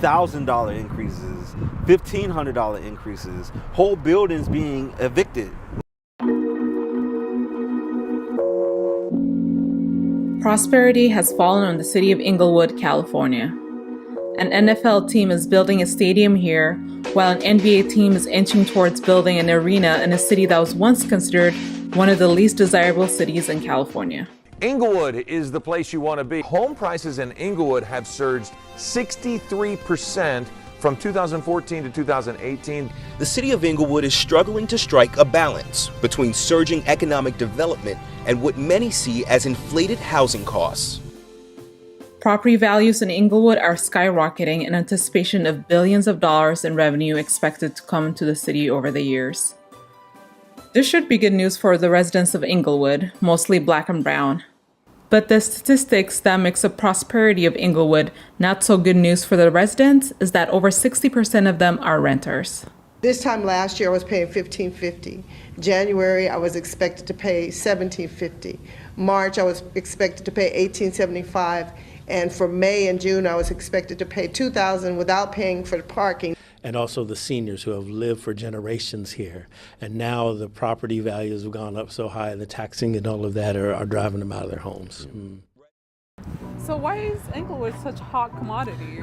$2,000 increases, $1,500 increases, whole buildings being evicted. Prosperity has fallen on the city of Inglewood, California. An NFL team is building a stadium here, while an NBA team is inching towards building an arena in a city that was once considered one of the least desirable cities in California. Inglewood is the place you want to be. Home prices in Inglewood have surged 63% from 2014 to 2018. The city of Inglewood is struggling to strike a balance between surging economic development and what many see as inflated housing costs. Property values in Inglewood are skyrocketing in anticipation of billions of dollars in revenue expected to come into the city over the years. This should be good news for the residents of Inglewood, mostly black and brown. But the statistics that makes the prosperity of Inglewood not so good news for the residents is that over 60% of them are renters. This time last year I was paying $1,550. January I was expected to pay $1,750. March I was expected to pay $1,875. And for May and June, I was expected to pay $2,000 without paying for the parking. And also the seniors who have lived for generations here. And now the property values have gone up so high, the taxing and all of that are driving them out of their homes. So why is Inglewood such a hot commodity?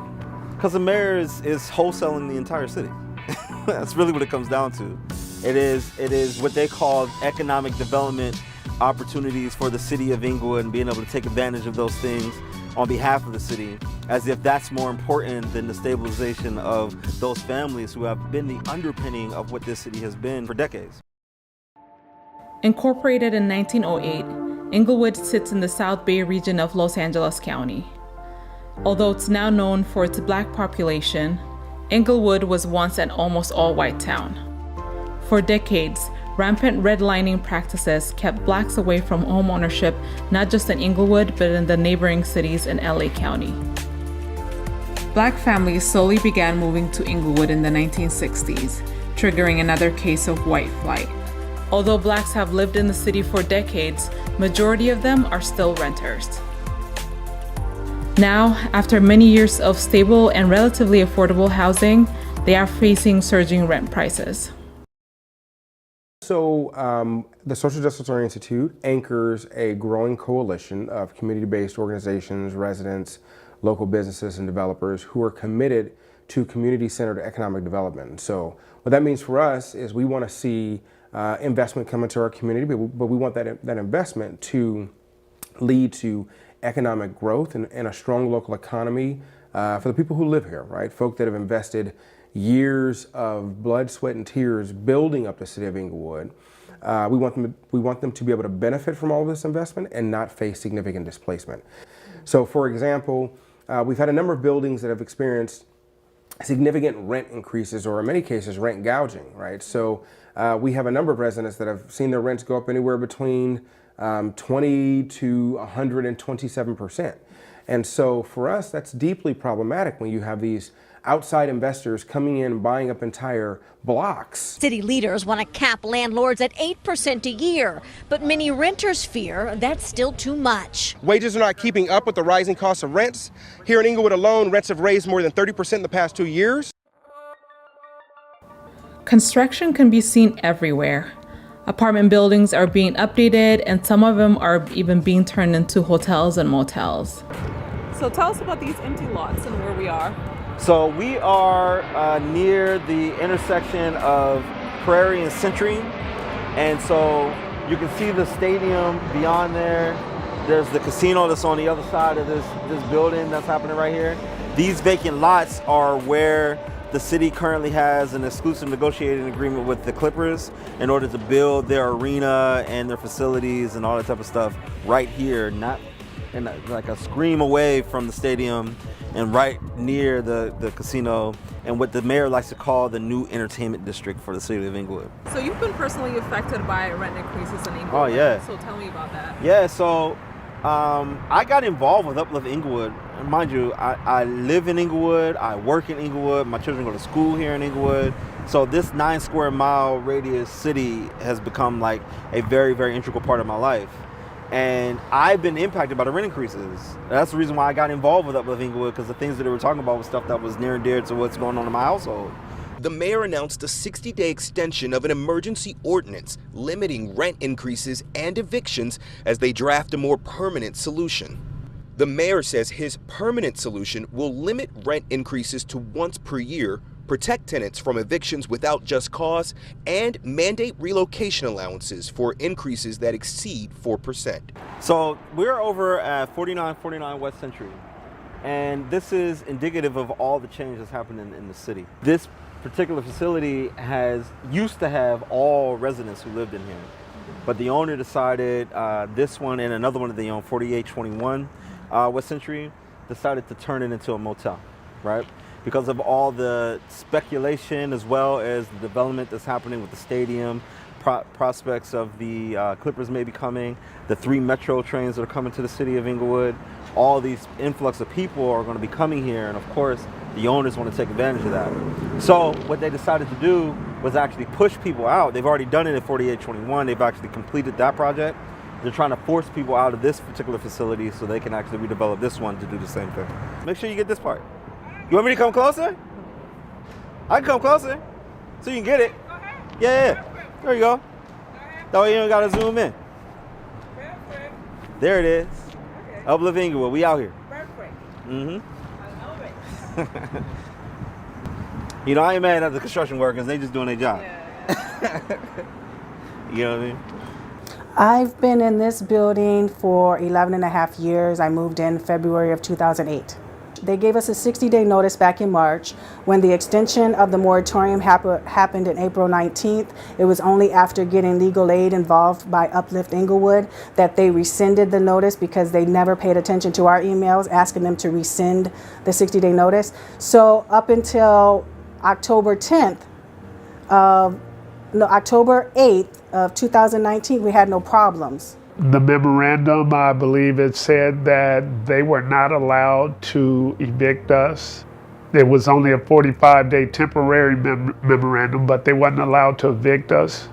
Because the mayor is wholesaling the entire city. That's really what it comes down to. It is what they call economic development opportunities for the city of Inglewood and being able to take advantage of those things on behalf of the city, as if that's more important than the stabilization of those families who have been the underpinning of what this city has been for decades. Incorporated in 1908, Inglewood sits in the South Bay region of Los Angeles County. Although it's now known for its black population, Inglewood was once an almost all-white town. For decades, rampant redlining practices kept blacks away from home ownership, not just in Inglewood, but in the neighboring cities in LA County. Black families slowly began moving to Inglewood in the 1960s, triggering another case of white flight. Although blacks have lived in the city for decades, majority of them are still renters. Now, after many years of stable and relatively affordable housing, they are facing surging rent prices. So the Social Justice Learning Institute anchors a growing coalition of community-based organizations, residents, local businesses, and developers who are committed to community-centered economic development. So what that means for us is we want to see investment come into our community, but we want that investment to lead to economic growth and a strong local economy for the people who live here, right? Folk that have invested years of blood, sweat, and tears building up the city of Inglewood. We want them to be able to benefit from all of this investment and not face significant displacement. So for example, we've had a number of buildings that have experienced significant rent increases, or in many cases rent gouging, right? So we have a number of residents that have seen their rents go up anywhere between 20 to 127%. And so for us, that's deeply problematic when you have these outside investors coming in and buying up entire blocks. City leaders want to cap landlords at 8% a year, but many renters fear that's still too much. Wages are not keeping up with the rising costs of rents. Here in Inglewood alone, rents have raised more than 30% in the past 2 years. Construction can be seen everywhere. Apartment buildings are being updated, and some of them are even being turned into hotels and motels. So tell us about these empty lots and where we are. So we are near the intersection of Prairie and Century, and so you can see the stadium beyond there. There's the casino that's on the other side of this building that's happening right here. These vacant lots are where the city currently has an exclusive negotiating agreement with the Clippers in order to build their arena and their facilities and all that type of stuff right here, not in like a scream away from the stadium and right near the casino, and what the mayor likes to call the new entertainment district for the city of Inglewood. So you've been personally affected by rent increases in Inglewood. Oh yeah. So tell me about that. Yeah, so I got involved with Uplift Inglewood. Mind you, I live in Inglewood, I work in Inglewood, my children go to school here in Inglewood. So this 9 square mile radius city has become like a very, very integral part of my life. And I've been impacted by the rent increases. That's the reason why I got involved with Uplift Inglewood, because the things that they were talking about was stuff that was near and dear to what's going on in my household. The mayor announced a 60-day extension of an emergency ordinance limiting rent increases and evictions as they draft a more permanent solution. The mayor says his permanent solution will limit rent increases to once per year, protect tenants from evictions without just cause, and mandate relocation allowances for increases that exceed 4%. So we're over at 4949 West Century, and this is indicative of all the change that's happened in the city. This particular facility used to have all residents who lived in here, but the owner decided, this one and another one that they own, 4821 West Century, decided to turn it into a motel, right? Because of all the speculation as well as the development that's happening with the stadium, prospects of the Clippers maybe coming, the 3 metro trains that are coming to the city of Inglewood, all these influx of people are going to be coming here, and of course the owners want to take advantage of that. So what they decided to do was actually push people out. They've already done it at 4821. They've actually completed that project. They're trying to force people out of this particular facility so they can actually redevelop this one to do the same thing. Make sure you get this part. You want me to come closer? I can come closer so you can get it. Yeah. There you go. That way you don't gotta zoom in. There it is. Uplift Inglewood. We out here. Mm-hmm. You know, I ain't mad at the construction workers. They just doing their job. You know what I mean? I've been in this building for 11 and a half years. I moved in February of 2008. They gave us a 60-day notice back in March. When the extension of the moratorium happened in April 19th, it was only after getting legal aid involved by Uplift Inglewood that they rescinded the notice, because they never paid attention to our emails asking them to rescind the 60-day notice. So up until October 8th of 2019, we had no problems. The memorandum, I believe it said that they were not allowed to evict us. It was only a 45-day temporary memorandum, but they wasn't allowed to evict us.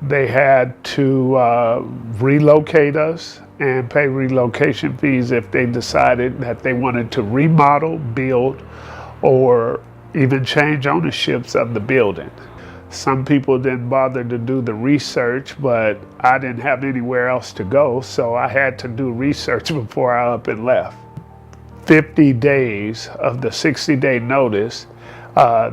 They had to relocate us and pay relocation fees if they decided that they wanted to remodel, build, or even change ownerships of the building. Some people didn't bother to do the research, but I didn't have anywhere else to go, so I had to do research before I up and left. 50 days of the 60-day notice,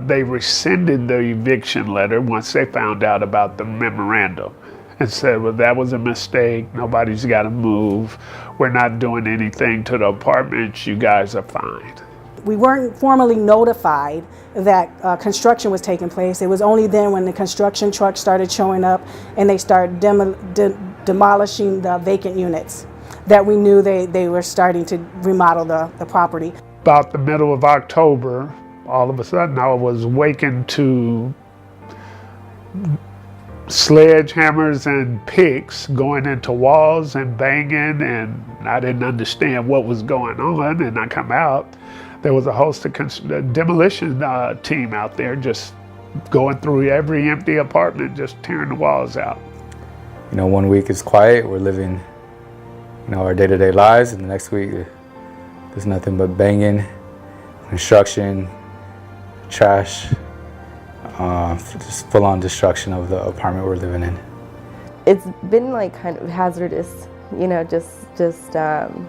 they rescinded the eviction letter once they found out about the memorandum and said, well, that was a mistake. Nobody's got to move. We're not doing anything to the apartments. You guys are fine. We weren't formally notified that construction was taking place. It was only then, when the construction trucks started showing up and they started demolishing the vacant units, that we knew they were starting to remodel the property. About the middle of October, all of a sudden I was waking to sledgehammers and picks going into walls and banging, and I didn't understand what was going on. And I come out, there was a host of demolition team out there just going through every empty apartment, just tearing the walls out. You know, one week is quiet, we're living, you know, our day-to-day lives, and the next week there's nothing but banging, construction, trash, just full-on destruction of the apartment we're living in. It's been like kind of hazardous, you know, just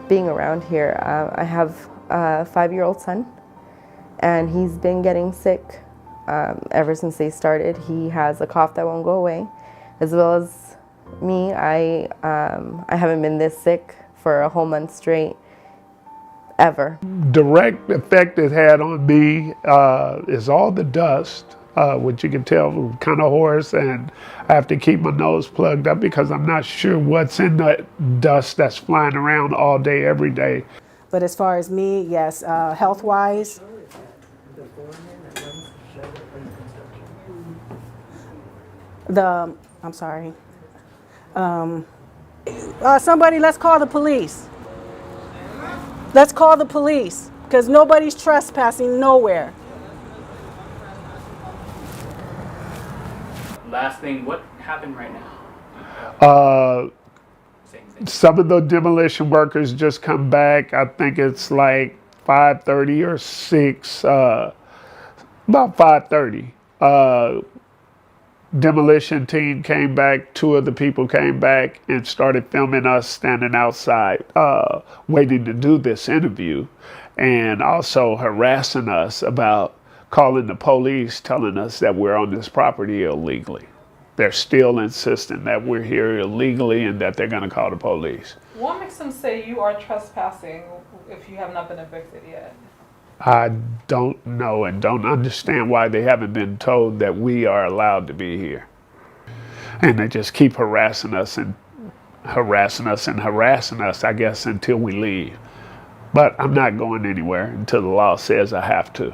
being around here. I have a 5-year-old son, and he's been getting sick ever since they started. He has a cough that won't go away, as well as me. I haven't been this sick for a whole month straight, ever. Direct effect it had on me is all the dust, which you can tell I'm kind of hoarse, and I have to keep my nose plugged up because I'm not sure what's in that dust that's flying around all day, every day. But as far as me, yes, health-wise, I'm sorry. Somebody, let's call the police. Let's call the police, because nobody's trespassing nowhere. Last thing, what happened right now? Some of the demolition workers just come back. I think it's like 5:30 or 6, about 5:30. Demolition team came back, 2 of the people came back and started filming us standing outside waiting to do this interview, and also harassing us about calling the police, telling us that we're on this property illegally. They're still insisting that we're here illegally and that they're going to call the police. What makes them say you are trespassing if you have not been evicted yet? I don't know and don't understand why they haven't been told that we are allowed to be here. And they just keep harassing us and harassing us and harassing us, I guess, until we leave. But I'm not going anywhere until the law says I have to.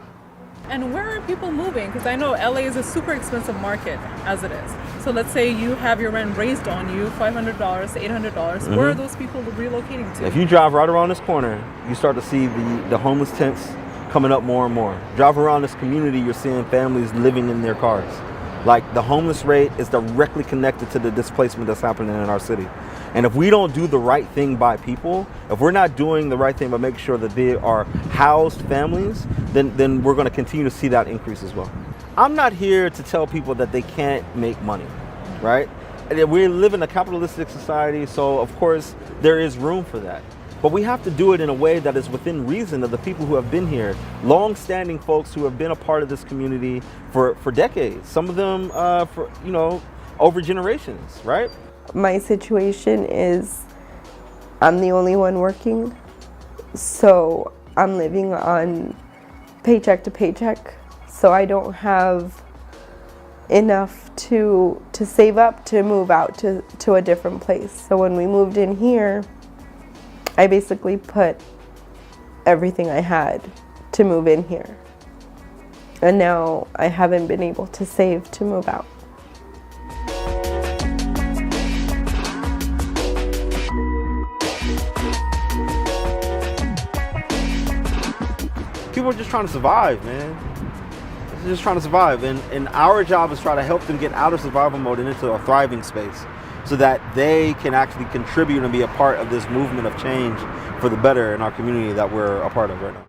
And where are people moving? Because I know LA is a super expensive market as it is. So let's say you have your rent raised on you, $500 to $800. Where are those people relocating to? If you drive right around this corner, you start to see the homeless tents coming up more and more. Drive around this community, you're seeing families living in their cars. Like, the homeless rate is directly connected to the displacement that's happening in our city. And if we don't do the right thing by people, if we're not doing the right thing by making sure that they are housed families, then we're going to continue to see that increase as well. I'm not here to tell people that they can't make money, right? We live in a capitalistic society, so of course there is room for that. But we have to do it in a way that is within reason of the people who have been here, long-standing folks who have been a part of this community for decades. Some of them for, over generations, right? My situation is I'm the only one working, so I'm living on paycheck to paycheck. So I don't have enough to save up to move out to a different place. So when we moved in here, I basically put everything I had to move in here. And now I haven't been able to save to move out. People are just trying to survive, man. They're just trying to survive. And our job is try to help them get out of survival mode and into a thriving space so that they can actually contribute and be a part of this movement of change for the better in our community that we're a part of right now.